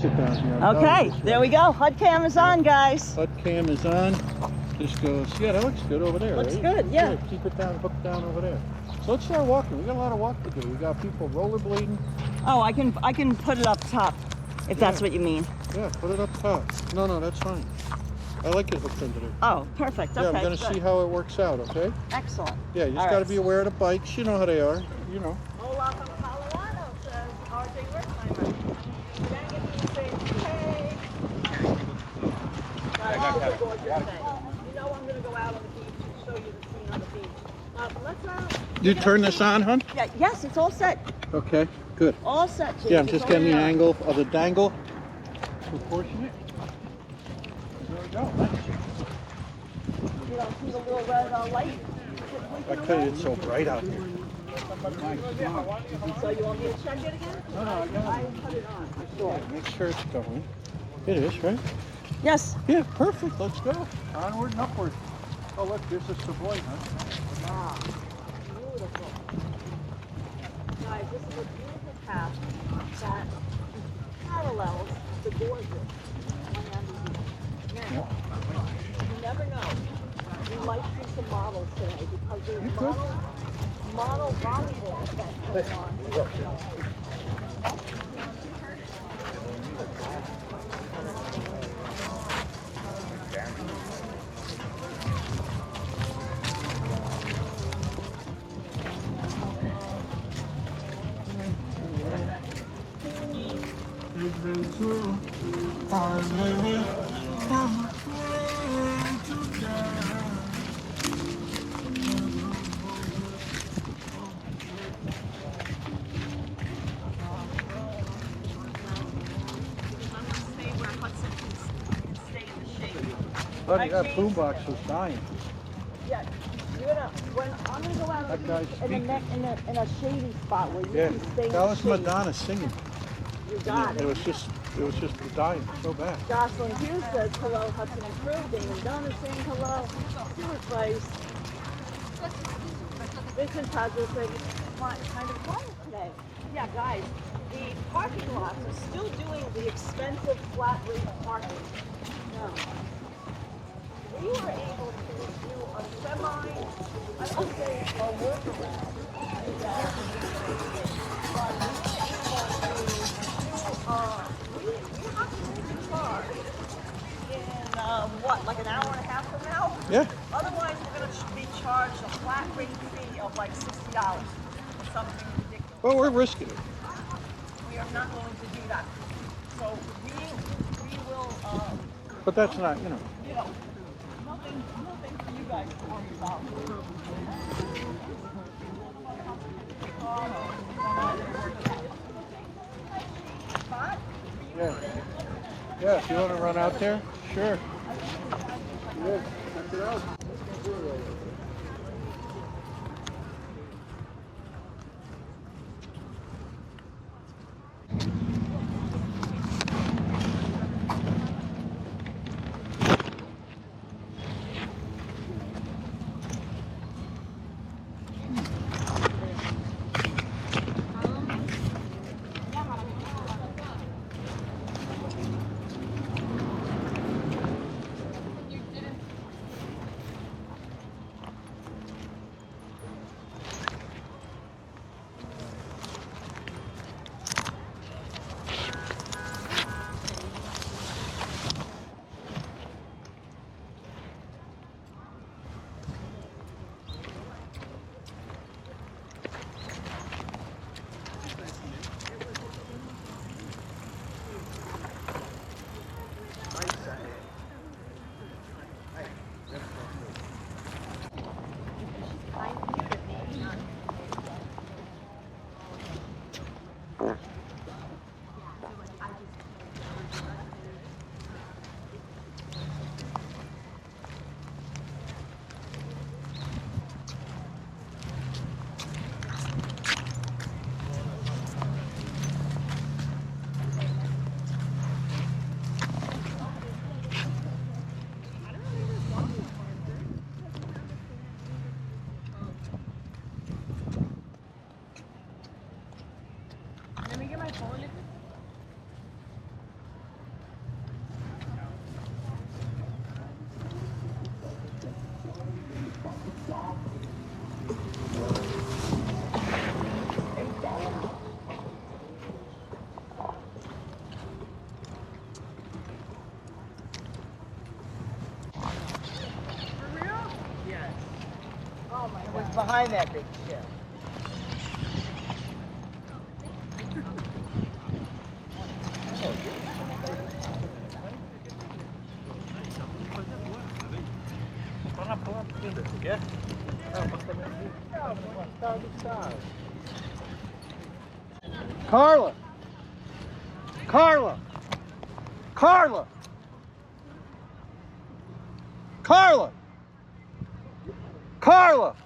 Sit down here. Okay, there we go. HUD cam is on, guys. HUD cam is on. This goes, yeah, that looks good over there. Looks right? good, yeah. Keep it down, hook down over there. So let's start walking. We got a lot of walk to do. We got people rollerblading. Oh, I can put it up top, if that's what you mean. Yeah, put it up top. No, that's fine. I like it hooked into there. Oh, perfect. Okay. Yeah, I'm going to see how it works out, okay? Excellent. Yeah, you just got to be aware of the bikes. You know how they are, you know. Hola from Colorado, says RJ Wertheimer. Hey. You know I'm going to go out on the beach and show you the scene on the beach. You turn this on, hon? Yeah, yes, it's all set. Okay, good. All set, James. Yeah, I'm just getting the angle of the dangle. Proportionate. There we go. You don't see the little red light? I tell you, it's so bright out here. So you want me to check it again? No, I got I put it on, for sure. Make sure it's going. It is, right? Yes. Yeah, perfect. Let's go. Onward and upward. Oh, look, there's a Savoy, huh? Wow. Beautiful. Guys, this is a beautiful path that parallels the gorges. Now, you never know. We might see some models today because there's model volleyball event going on. Buddy, that boombox was dying. Yeah, I'm gonna go out That guy's in a shady spot where you Yeah, can stay in that the was shade. Madonna singing. You got It it. was just dying so bad. Jocelyn Hughes says hello, Hudson Improved. Damon Dunn is saying hello. Stuart Price. Vincent Tadler said it's kind of quiet today. Yeah, guys, the parking lots are still doing the expensive flat rate parking. No. We were able to do a semi, I would say a workaround. We have to move the car in, what, like an hour and a half from now? Yeah. Otherwise, we're going to be charged a flat rate fee of like $60 or something ridiculous. Well, we're risking it. We are not going to do that. So we will, But that's not, you know, nothing for you guys to worry about. Yeah. Yeah, if you want to run out there, sure. Yeah, check it out. behind that big ship. Carla! Carla! Carla! Carla! Carla!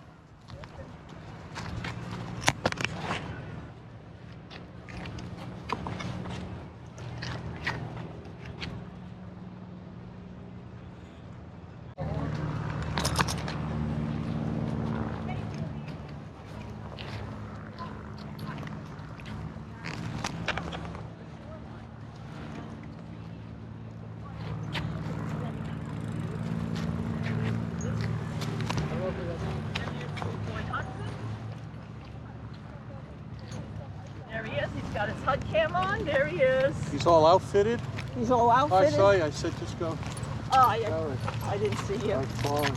There he is. He's got his HUD cam on. There he is. He's all outfitted? He's all I outfitted. saw you. I said just go. Oh, All right. I didn't see you. I'm falling.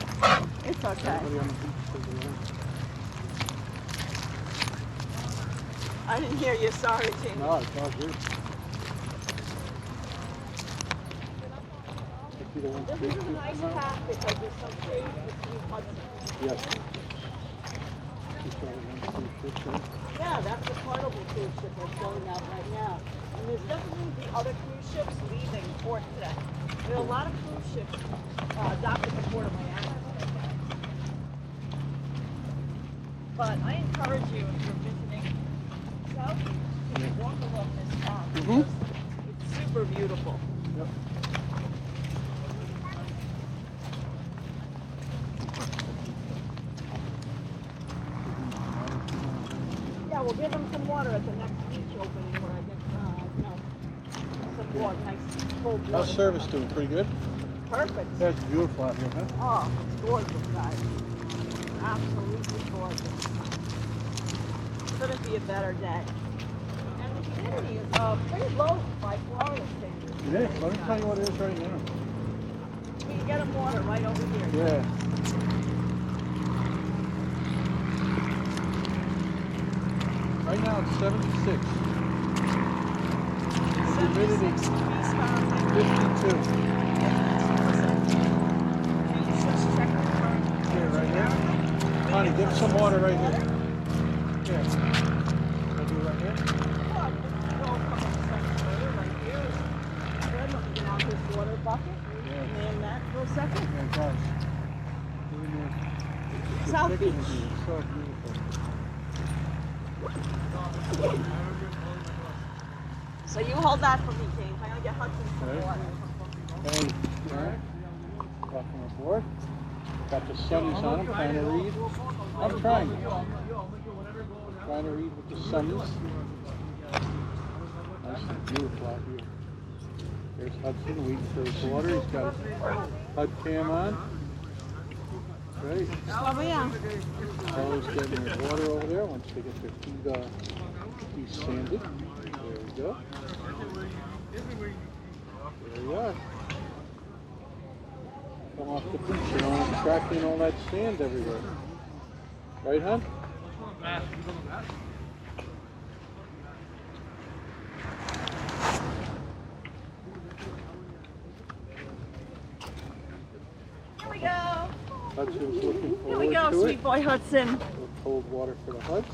It's okay. Everybody on the beach says it is. I didn't hear you. Sorry, Jamie. No, it's all good. If you don't want to This is speak a to nice them, path because there's some trees between Hudson. yes. You saw the one cruise ship there? Yeah, that's the Carnival cruise ship that's going out right now. And there's definitely the other cruise ships leaving port today. There are a lot of cruise ships docked at the port of Miami. But I encourage you, if you're visiting South Beach, to walk along this path because it's super beautiful. Yep. Yeah, we'll give them some water at the next beach opening where I get, some water, nice cold water. How's service doing? Pretty good? Perfect. Yeah, it's beautiful out here, huh? Oh, it's gorgeous, guys. Absolutely gorgeous. Couldn't be a better day. And the humidity is pretty low by Florida standards. It is. Let me tell you what it is right now. We can get them water right over here. Yeah. Right now it's 76. Humidity 76 degrees Fahrenheit. 52. 52%. Can you just check the current? Here, right here. Honey, give some water right here. Yeah. Can I do it right here? Well, we'll come up a second further right here. Fred, let me get out his water bucket. Yeah. And that for a second. Yeah, guys. Look in there. The South thickness Beach. is so beautiful. So you hold that for me, James. I'm gonna get Hudson some Okay. water. Hey, Eric, welcome aboard. Got the sunnies on. I'm trying to read. I'm trying to read with the sunnies. Nice and beautiful out here. There's Hudson waiting for his water. He's got his HUD cam on. Great. Fella's getting his water over there once they get their feet sanded. There we go. There we are. Come off the beach and all attracting all that sand everywhere. Right, hon? Here we go. Hudson's looking Here forward we go, to sweet it. boy Hudson. A little cold water for the Huds.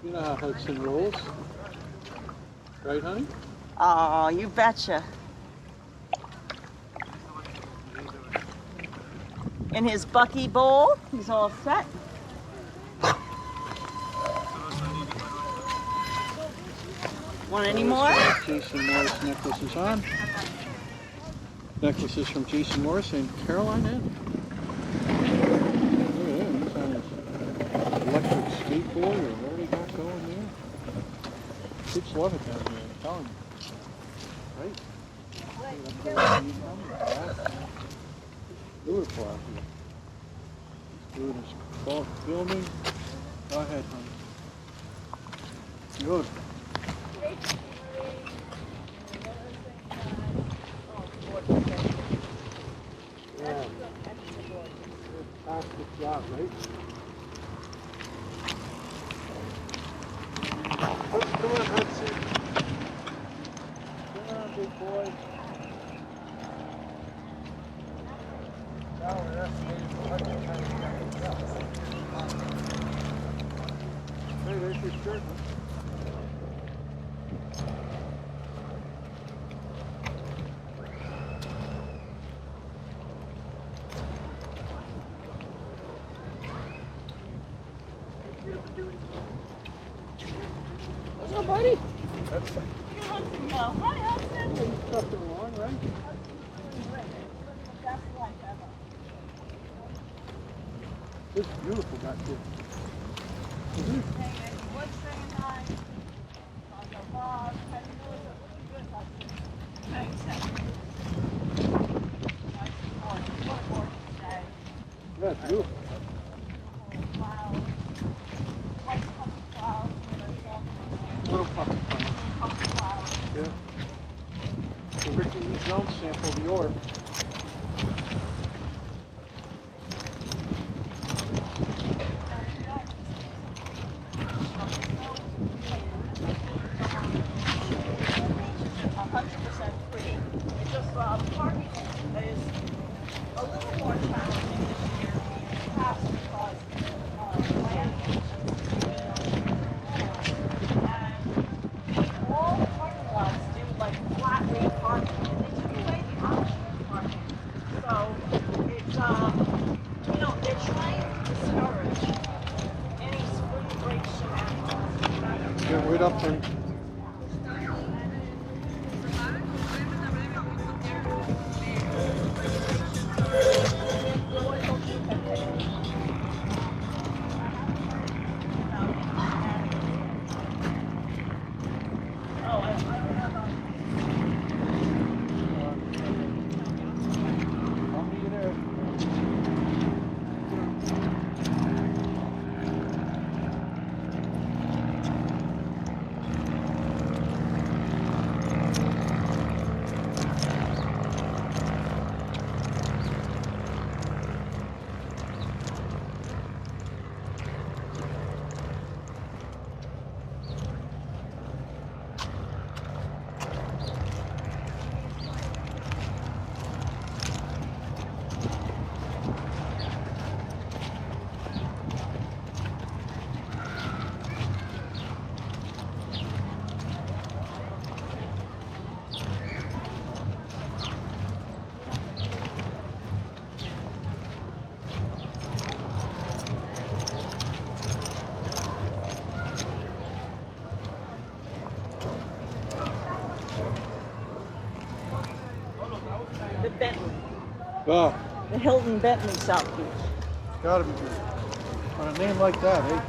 You know how Hudson rolls. Right, honey? Oh, you betcha. In his Bucky bowl, he's all set. Want any more? Jason Morris necklaces on. Necklaces from Jason Morris in Carolina. Look at him. He's on his electric skateboard or whatever he got going there. Kids love it down here, I'm telling you. Right? Beautiful out here. He's doing his filming. Go ahead, honey. Beautiful. Yeah. Fantastic job, right? Come on, Hudson. Come on, big boy. Hey, there's your shirt. What's up, buddy? That's Hi, Hudson. nothing wrong, right? Best life ever. It's beautiful back here. Hey, what's saying hi? Uncle Bob, how you doing? Good, Hudson. Thanks, Hudson. Nice morning. What a gorgeous day. Yeah, it's beautiful. Clouds. White puffy clouds. Little puppy farm. Puffy clouds. Yeah. The Ricky E. Jones sample, the orb. 100% free. It's just parking is a little more challenging this year than in the past because land and all parking lots do like flat rate parking and they took away the option of parking. So it's they're trying to discourage any spring break shenanigans. Yeah, right up there. I'll meet you there. The Bentley. Oh, The Hilton Bentley South Beach. gotta be good. On a name like that, eh?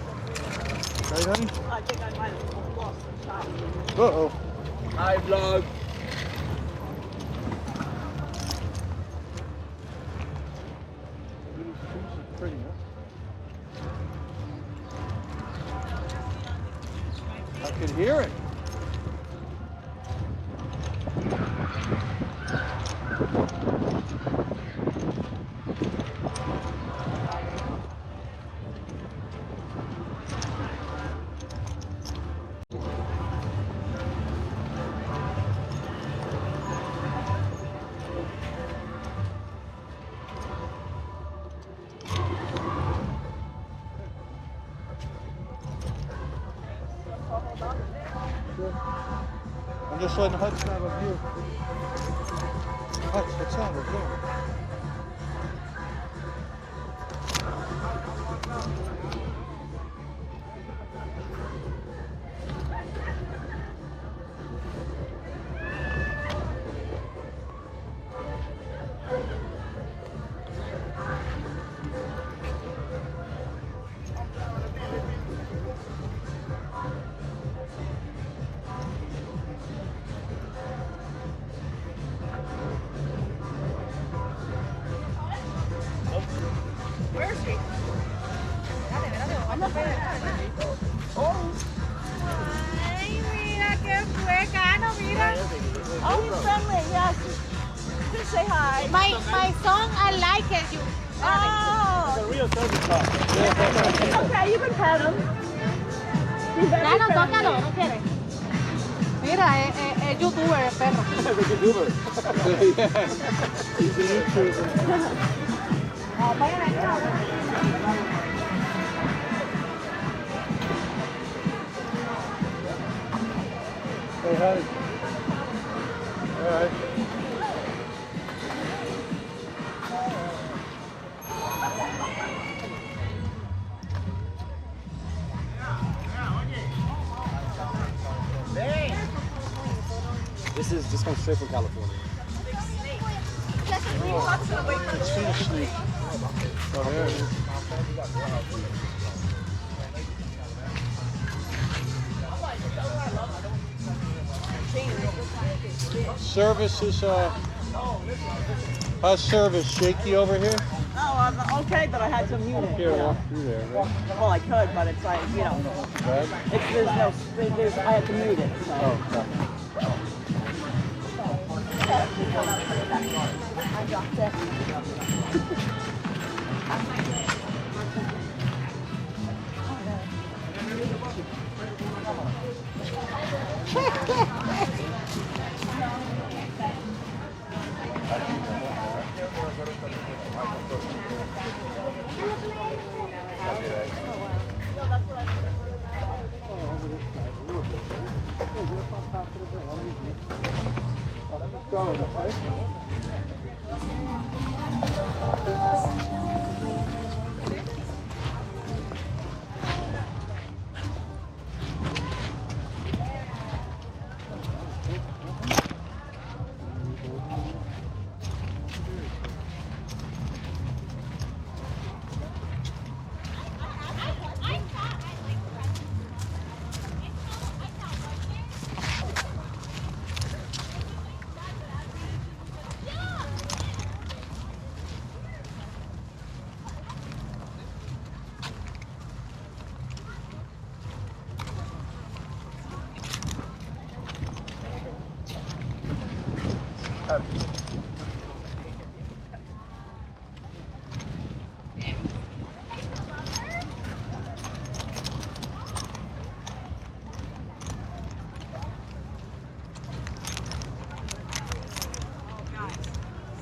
Right, honey? I think I might have lost the shot. Uh-oh. Hi, vlog. These trees are pretty, huh? I can hear it. Sure. I'm just letting Hudson have a view. Hudson, what's on? We're here. Where is she? Ay, mira qué hueca, no, mira. Oh, he's friendly, yes. Just say hi. My song, I like it. You. Oh. It's a real service dog. Okay, you can pet him. Ya no, tócalo, no quiere. Mira, es youtuber el perro. It's a YouTuber. Yeah. He's a YouTuber. Say hi. All right. This comes straight from California. I've seen a snake. Oh, there it is. Service is, how's service? Shaky over here? Oh, I'm okay, but I had to mute it. Here, walk through there, right? Well, I could, but it's like, you know, Bad? I had to mute it. So. Oh, I got it.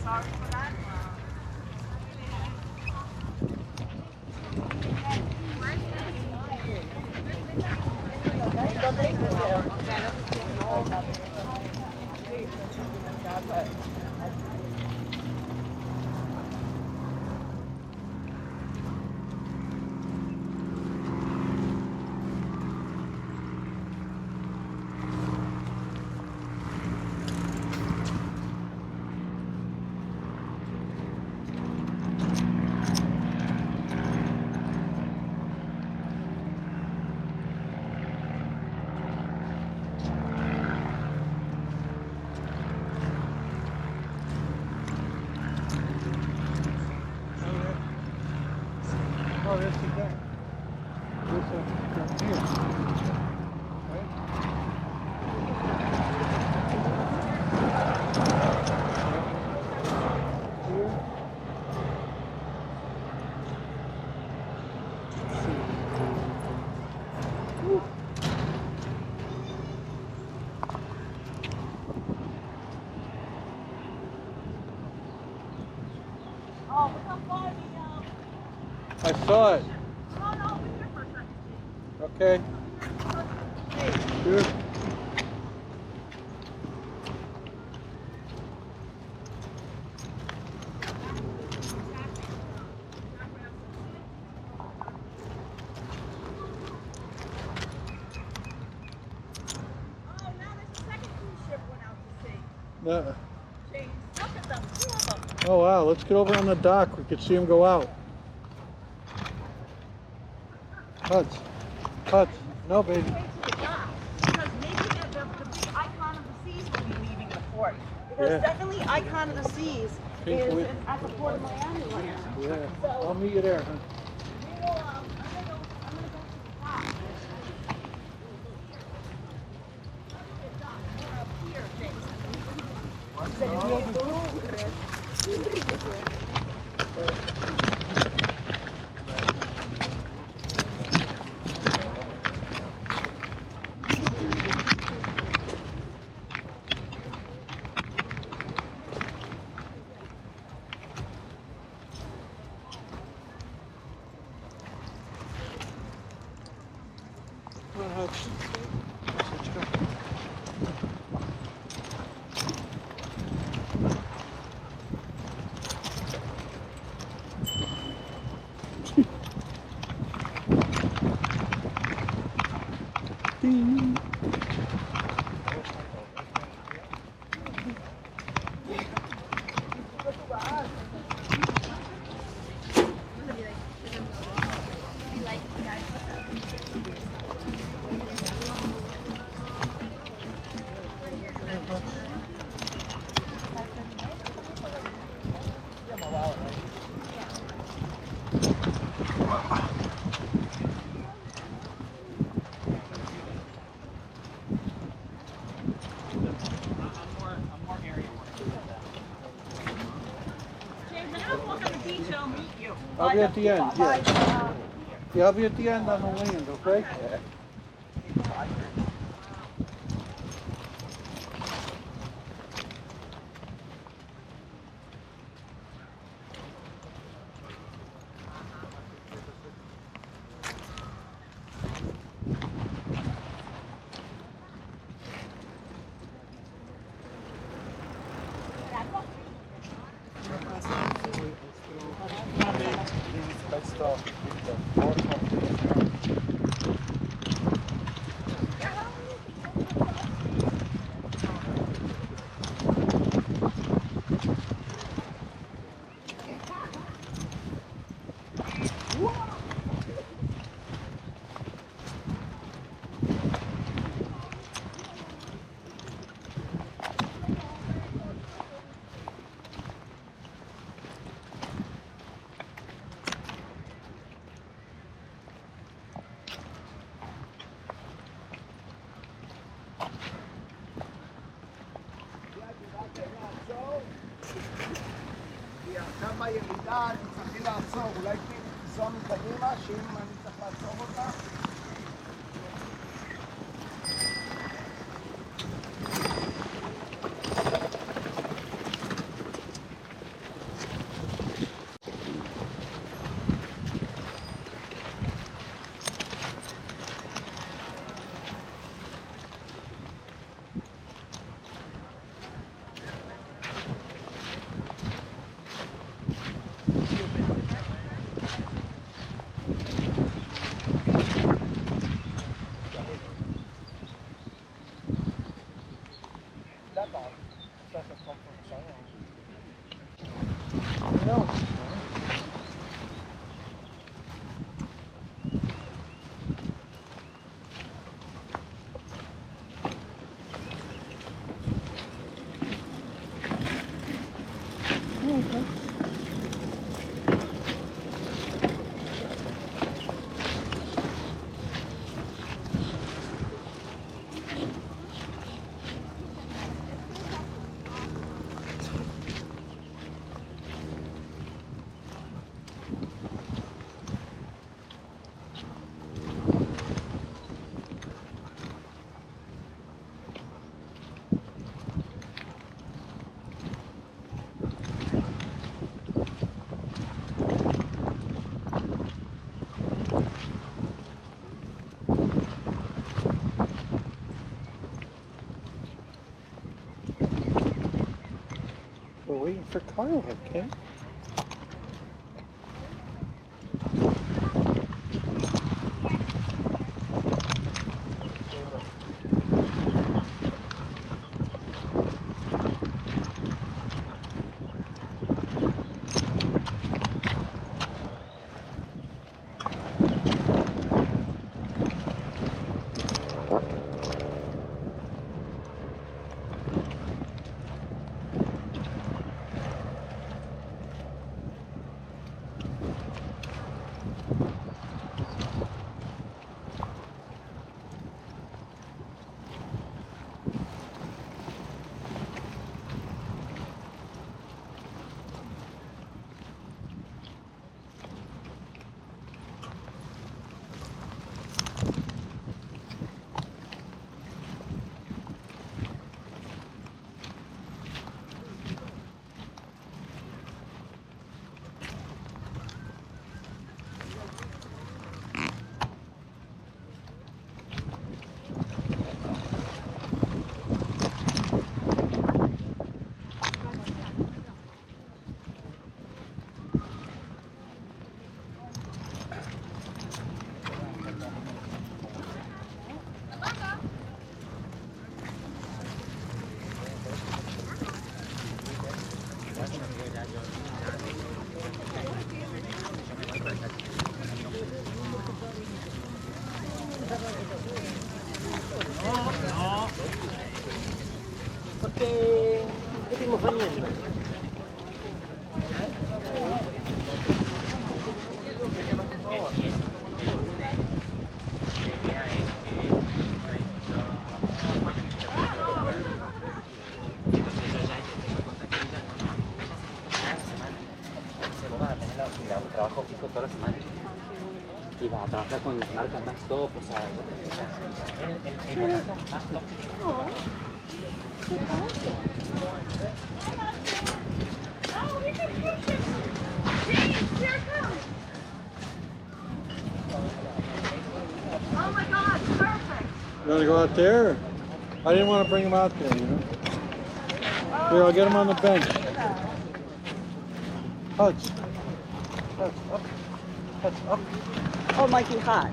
Sorry for that. Oh, there's the guy. There's a here. Oh, look how far I saw it. Oh, no, over here for a second. Okay. Good. Oh, now there's a second cruise ship went out to sea. Jeez, look at them, two of them. Oh wow, let's get over on the dock. We could see them go out. Huts. Huts. No, baby. Way to the dock, because maybe the big icon of the seas will be leaving the port. Because Yeah. definitely icon of the seas Pink is with- at the port of Miami right now. Yeah. I'll meet you there, huh? We will, I'm gonna go to the dock. We're up here, Jason. James, when I walk on the beach, I'll meet you. I'll be at the end, yeah. Yeah, I'll be at the end on the land, okay? כמה ירידה, אני צריכים לעצור, אולי תיזום קדימה, שאם אני צריך לעצור אותה. We're waiting for Kyle, okay? toda la semana. Y va a trabajar con las marcas más top, o sea, Oh, we can push it. James, here it comes. Oh my God, perfect. You want to go out there? I didn't want to bring him out there, you know. Here, I'll get him on the bench. Huts. Huts up. Huts up. Oh, Mikey, hot.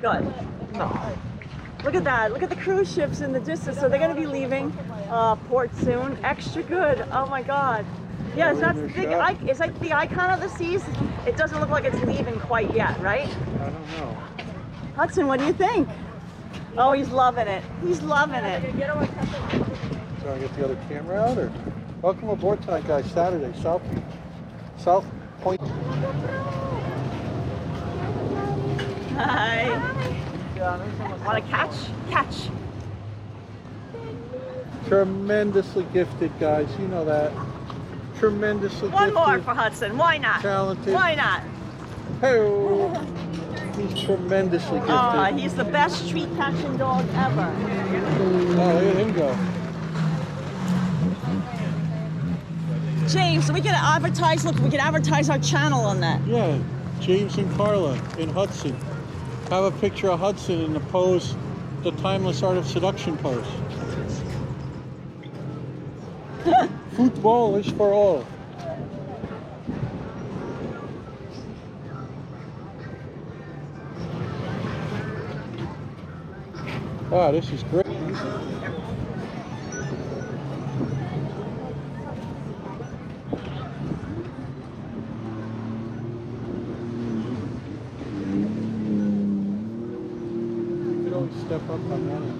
Good. No. Look at that. Look at the cruise ships in the distance. So they're going to be leaving port soon. Extra good. Oh my God. Yes, that's the big. It's like the icon of the seas. It doesn't look like it's leaving quite yet, right? I don't know. Hudson, what do you think? Oh, he's loving it. He's loving it. So I get the other camera out, or welcome aboard tonight, guys. Saturday, South Point. Hi. Want to catch? Catch. Tremendously gifted, guys. You know that. Tremendously One gifted. more for Hudson. Why not? Talented. Why not? Hey, he's tremendously gifted. Oh, he's the best street catching dog ever. Oh, look at him go. James, so we can advertise. Look, we can advertise our channel on that. Yeah, James and Carla in Hudson. Have a picture of Hudson in the pose, the timeless art of seduction pose. Football is for all. Wow, this is great. You could always step up on that end.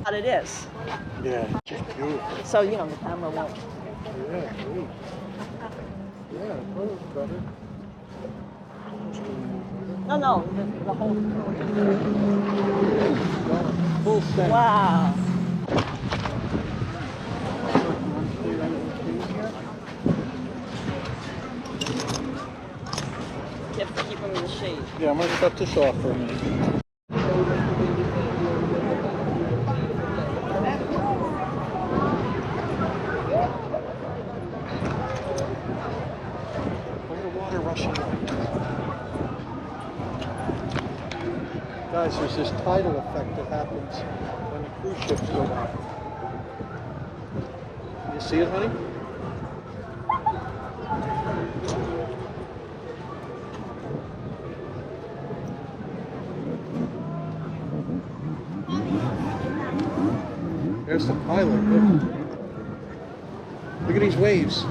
What it is. Yeah, just beautiful. So, you know, the camera won't. Yeah, great. Yeah, the photo's better. No, the whole. Full set. Wow. You have to keep him in the shade. Yeah, I'm gonna shut this off for a minute. Guys, there's this tidal effect that happens when the cruise ships go by. You see it, honey? There's the pilot. Look. Look at these waves.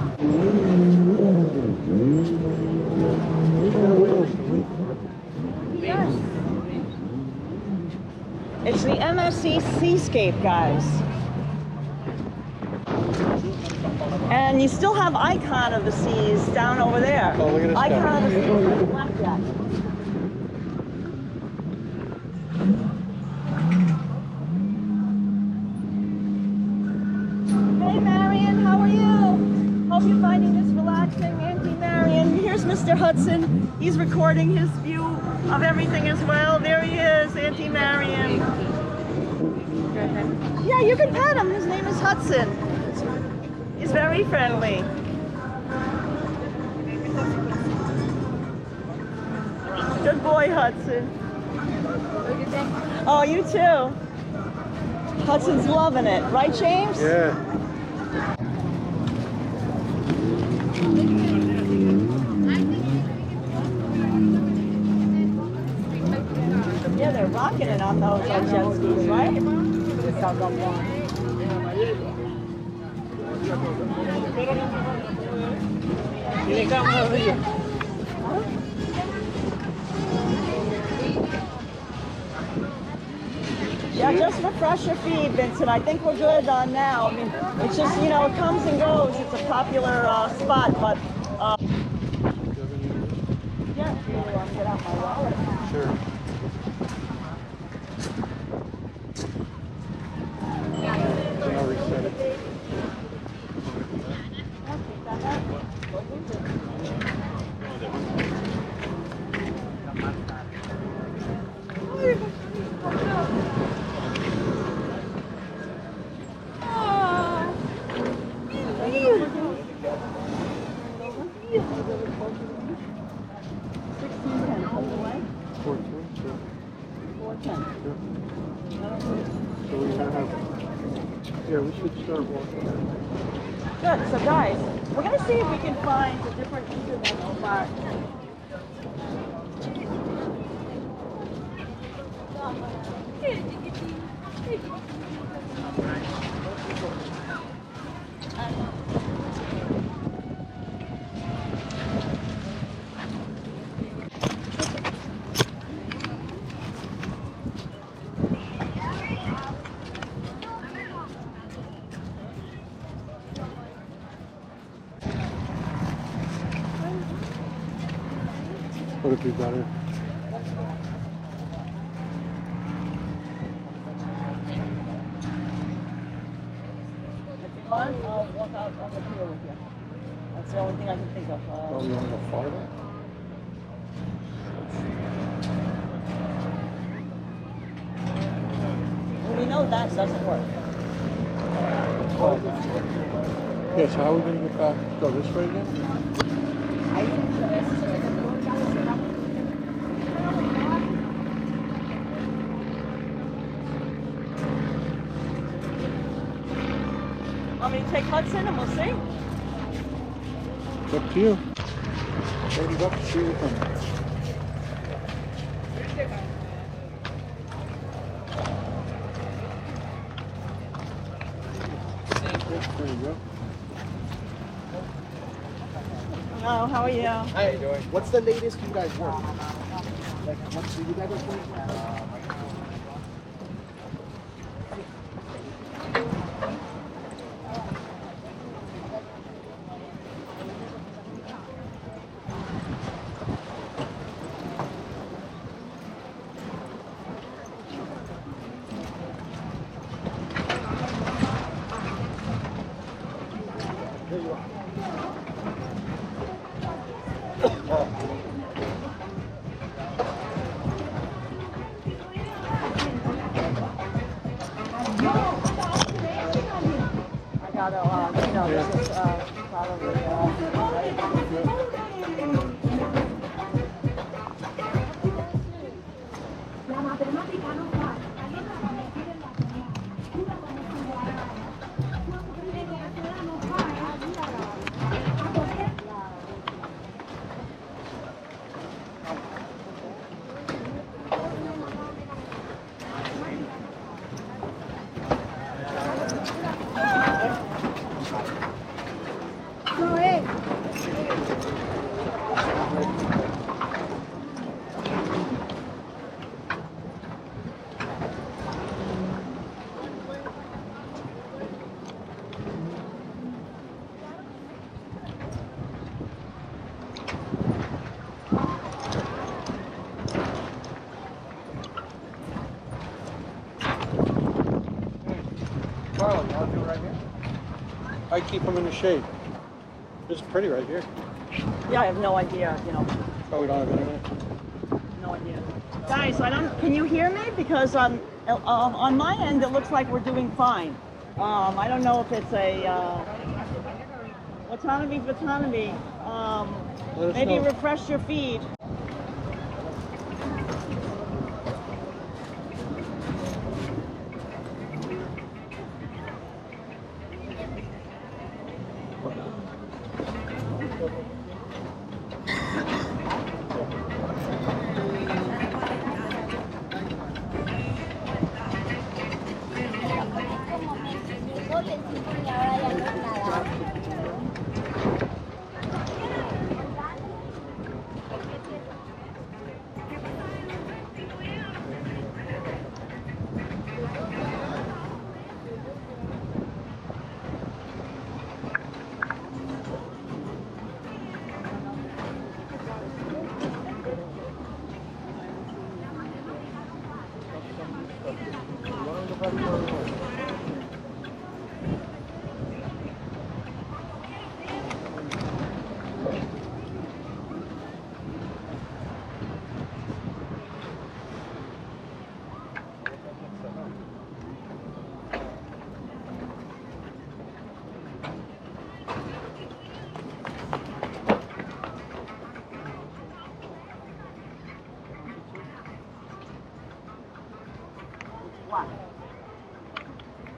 It's the MSC Seascape, guys. And you still have Icon of the Seas down over there. Oh, look at this guy. Icon of the Seas. Blackjack. Hey, Marion, how are you? Hope you're finding this relaxing. Auntie Marion. Here's Mr. Hudson. He's recording his view of everything as well. There he is, Auntie Marion. Yeah, you can pet him. His name is Hudson. He's very friendly. Good boy, Hudson. Oh, you too. Hudson's loving it. Right, James? Yeah. Yeah, they're rocking it on those jet skis, right? Yeah, just refresh your feed, Vincent. I think we're good on now. I mean, it's just, you know, it comes and goes. It's a popular spot, but yeah, if you want to get out my wallet. Sure. can. So we have, yeah, we should start walking. Good. So guys, we're gonna see if we can find a different internet mark. What if we got it? I'll walk out on the pier with you. That's the only thing I can think of. Oh, you want to go farther? We know that doesn't work. Yeah, so how are we going to get back? Go this way again? Want me to take Hudson and we'll see? It's up to you. Where do you go? See you come. There you go. Hello, how are you? How you doing? What's the latest you guys work? Like, what's you guys are doing? There you are. I gotta, you know, this is probably, La matemática no falla. Ayer la cometí en la comunidad. Una conexión guardada. Cuando creen que la ciudad no falla, ayúdala. A poder. No es. Carl, you want to do it right here? I keep them in the shade. This is pretty right here. yeah, I have no idea, you know, Oh, we don't have internet? no idea. Guys, can you hear me? Because on my end, it looks like we're doing fine. I don't know if it's a, autonomy. Let us Maybe know. refresh your feed. Black.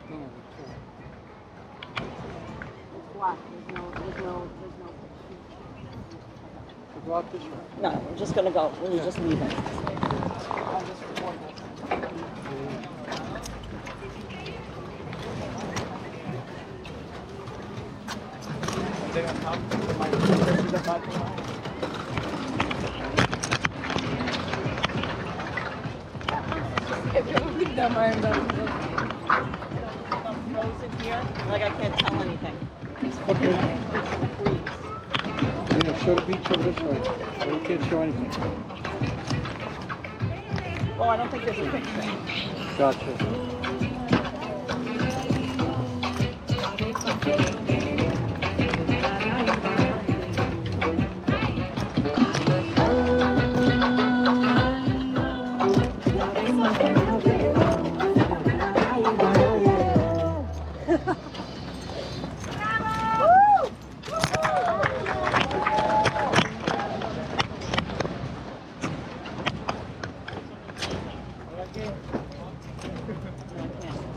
No, It's black. There's no. go out this way. No, we're just gonna go. We're just leaving. I'll just record this. I'm frozen here. Like I can't tell anything. Okay. Yeah, show the beach over this way. So we can't show anything. Oh, I don't think there's a picture. Gotcha.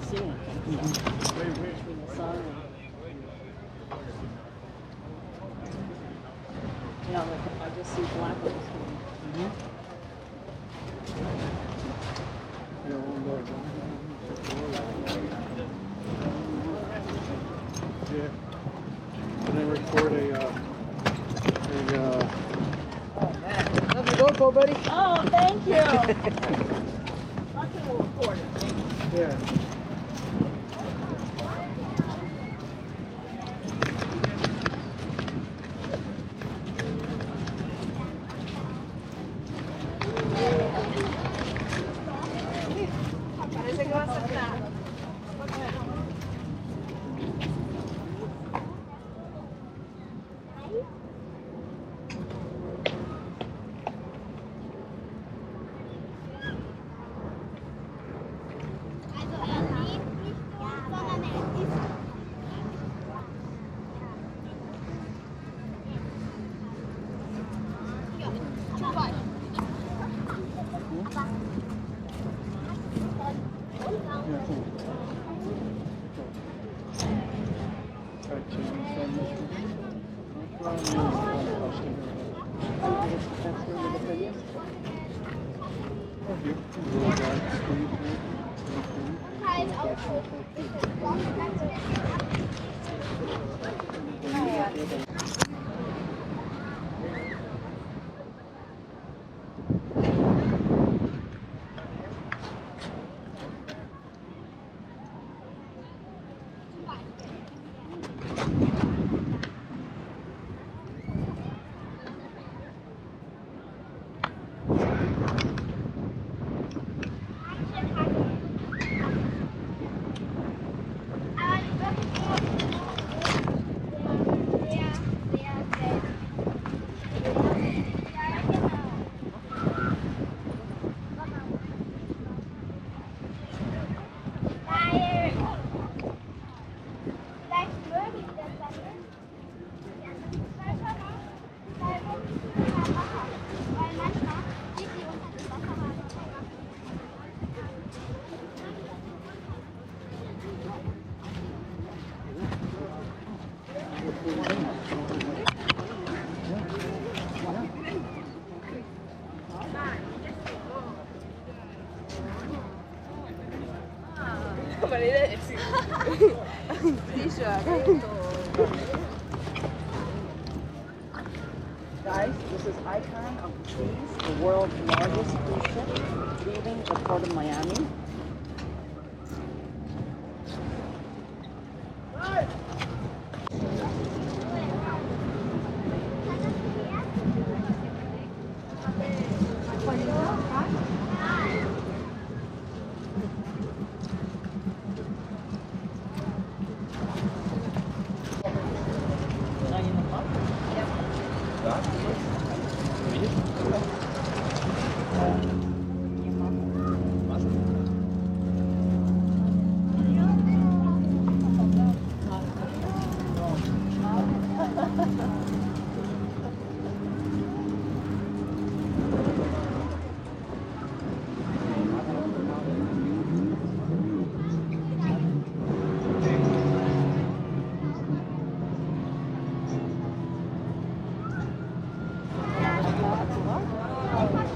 See anything. Between the sun and... Yeah, like I just see black on the screen. Yeah, we'll go. Yeah. And then record Oh, thank you. Nothing will record it. yeah. Parece que va a ser nada. Also er lebt nicht, sondern er ist. Ja, zum Beispiel. Yeah, cool. Right, so you can send this one. That's why I'll stay here. That's really the prettiest. Here, little guy, squeeze here. Halt auch so. Guys, this is Icon of the Seas, the world's largest cruise ship, leaving the port of Miami.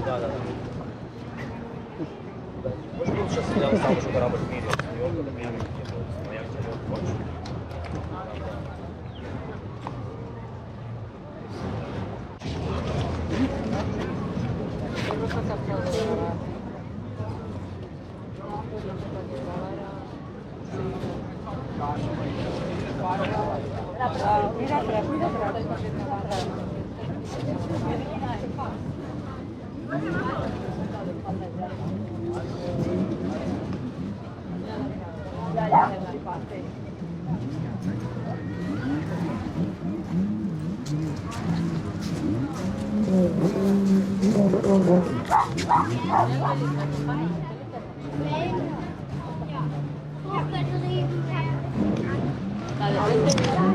Да, да, да. Може бути, що я сам, що корабль міряє. Його до мене не було. А як це хочеш?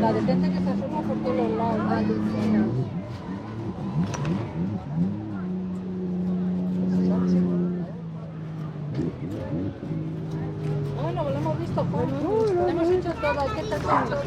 La detente que se asoma por todos los lados. Bueno, lo hemos visto poco. Lo hemos hecho todo. Hay que estar con todo.